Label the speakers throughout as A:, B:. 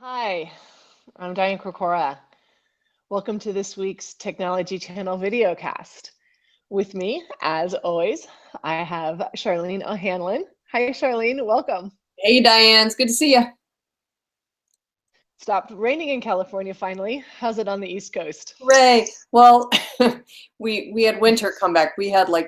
A: Hi, I'm Diane Krakora. Welcome to this week's Technology Channel videocast. With me, as always, I have Charlene O'Hanlon. Hi, Charlene, welcome.
B: Hey, Diane, it's good to see you.
A: Stopped raining in California finally. How's it on the East Coast?
B: Hooray. Well, we had winter come back. We had like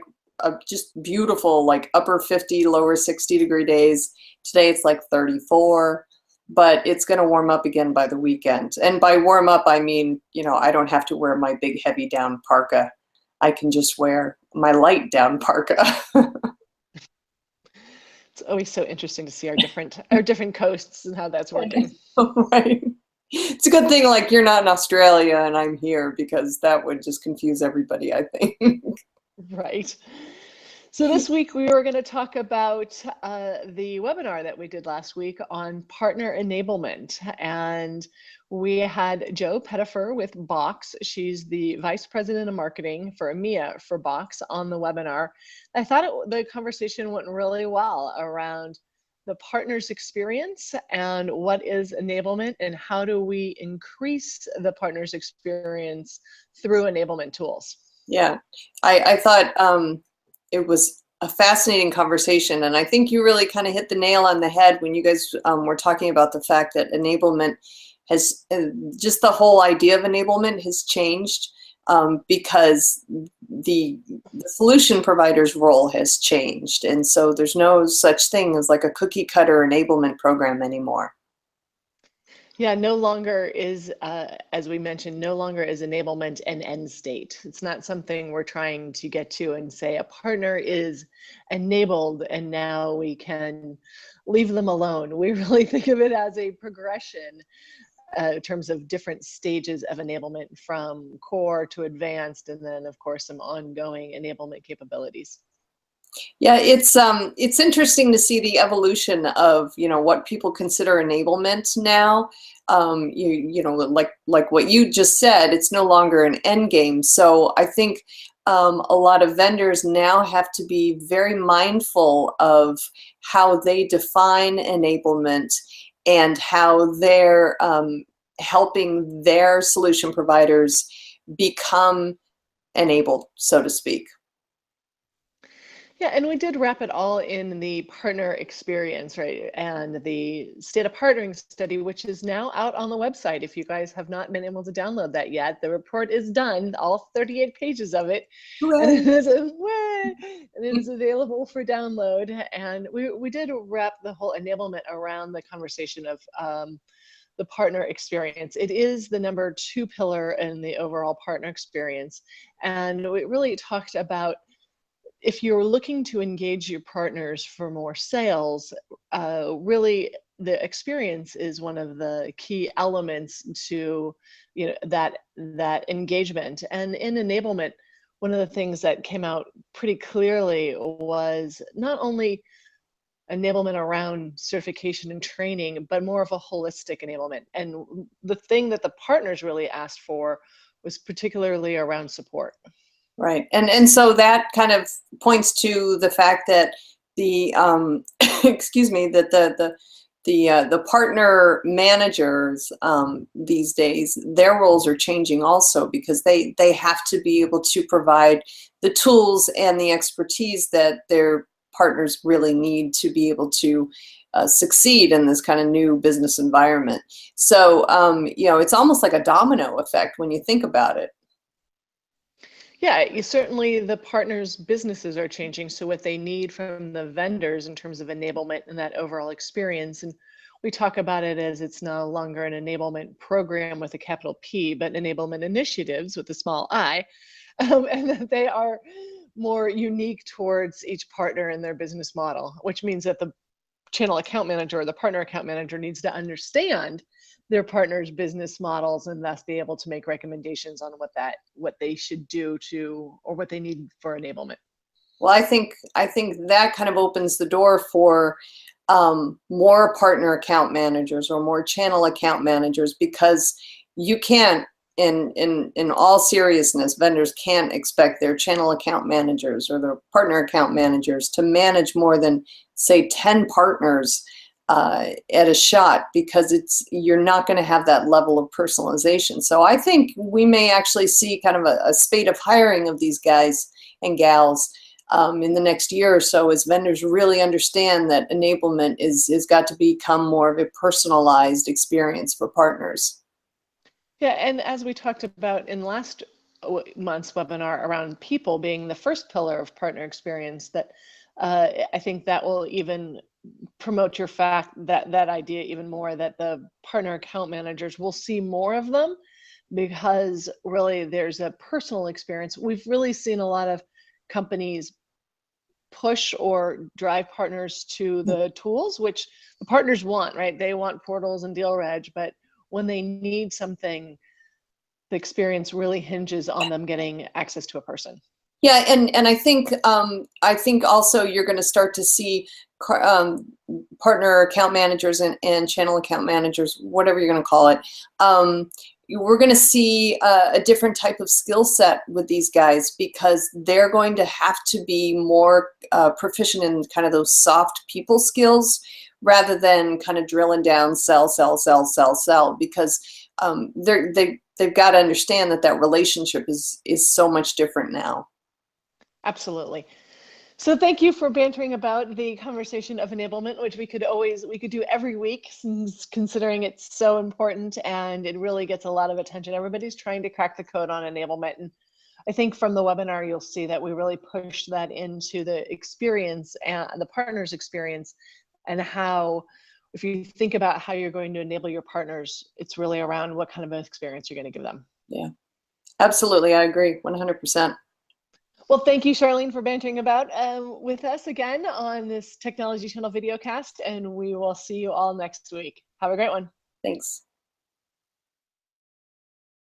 B: just beautiful, like upper 50, lower 60-degree days. Today it's like 34, but it's going to warm up again by the weekend. And by warm up, I mean, I don't have to wear my big heavy down parka. I can just wear my light down parka.
A: It's always so interesting to see our different coasts and how that's working.
B: Right. It's a good thing like you're not in Australia and I'm here, because that would just confuse everybody, I think.
A: Right. So this week we were going to talk about the webinar that we did last week on partner enablement, and we had Jo Pettifer with Box. She's the Vice President of Marketing for EMEA for Box on the webinar. I thought the conversation went really well around the partner's experience and what is enablement and how do we increase the partner's experience through enablement tools.
B: Yeah, I thought it was a fascinating conversation, and I think you really kind of hit the nail on the head when you guys were talking about the fact that enablement has, just the whole idea of enablement has changed because the solution provider's role has changed, and so there's no such thing as like a cookie cutter enablement program anymore.
A: Yeah, no longer is, as we mentioned, no longer is enablement an end state. It's not something we're trying to get to and say a partner is enabled and now we can leave them alone. We really think of it as a progression in terms of different stages of enablement, from core to advanced, and then of course some ongoing enablement capabilities.
B: Yeah, it's interesting to see the evolution of what people consider enablement now. Like what you just said, it's no longer an end game. So I think a lot of vendors now have to be very mindful of how they define enablement and how they're helping their solution providers become enabled, so to speak.
A: Yeah, and we did wrap it all in the partner experience, right? And the state of partnering study, which is now out on the website. If you guys have not been able to download that yet, the report is done, all 38 pages of it.
B: Hooray.
A: And it is available for download. And we did wrap the whole enablement around the conversation of the partner experience. It is the number 2 pillar in the overall partner experience. And we really talked about, if you're looking to engage your partners for more sales, really the experience is one of the key elements to that engagement. And in enablement, one of the things that came out pretty clearly was not only enablement around certification and training, but more of a holistic enablement. And the thing that the partners really asked for was particularly around support.
B: Right, and so that kind of points to the fact that the excuse me, that the partner managers these days, their roles are changing also, because they have to be able to provide the tools and the expertise that their partners really need to be able to succeed in this kind of new business environment. So it's almost like a domino effect when you think about it.
A: Yeah, certainly the partners' businesses are changing, so what they need from the vendors in terms of enablement and that overall experience. And we talk about it as it's no longer an enablement program with a capital P, but enablement initiatives with a small I, and that they are more unique towards each partner and their business model, which means that the channel account manager or the partner account manager needs to understand their partners' business models and thus be able to make recommendations on what they should do to, or what they need for enablement.
B: Well, I think that kind of opens the door for more partner account managers or more channel account managers, because you can't, in all seriousness, vendors can't expect their channel account managers or their partner account managers to manage more than, say, 10 partners at a shot, because you're not going to have that level of personalization. So I think we may actually see kind of a spate of hiring of these guys and gals in the next year or so, as vendors really understand that enablement is got to become more of a personalized experience for partners.
A: Yeah, and as we talked about in last month's webinar around people being the first pillar of partner experience, that I think that will even promote your that idea even more, that the partner account managers will see more of them, because really there's a personal experience. We've really seen a lot of companies push or drive partners to the tools, which the partners want, right? They want portals and deal reg, but when they need something, the experience really hinges on them getting access to a person.
B: Yeah, and I think also you're going to start to see partner account managers and channel account managers, whatever you're going to call it. We're going to see a different type of skill set with these guys, because they're going to have to be more proficient in kind of those soft people skills, rather than kind of drilling down sell, because they've got to understand that relationship is so much different now.
A: Absolutely. So thank you for bantering about the conversation of enablement, which we could do every week, considering it's so important and it really gets a lot of attention. Everybody's trying to crack the code on enablement. And I think from the webinar, you'll see that we really pushed that into the experience and the partner's experience, and how, if you think about how you're going to enable your partners, it's really around what kind of an experience you're going to give them.
B: Yeah, absolutely. I agree 100%.
A: Well, thank you, Charlene, for bantering about with us again on this Technology Channel videocast, and we will see you all next week. Have a great one.
B: Thanks.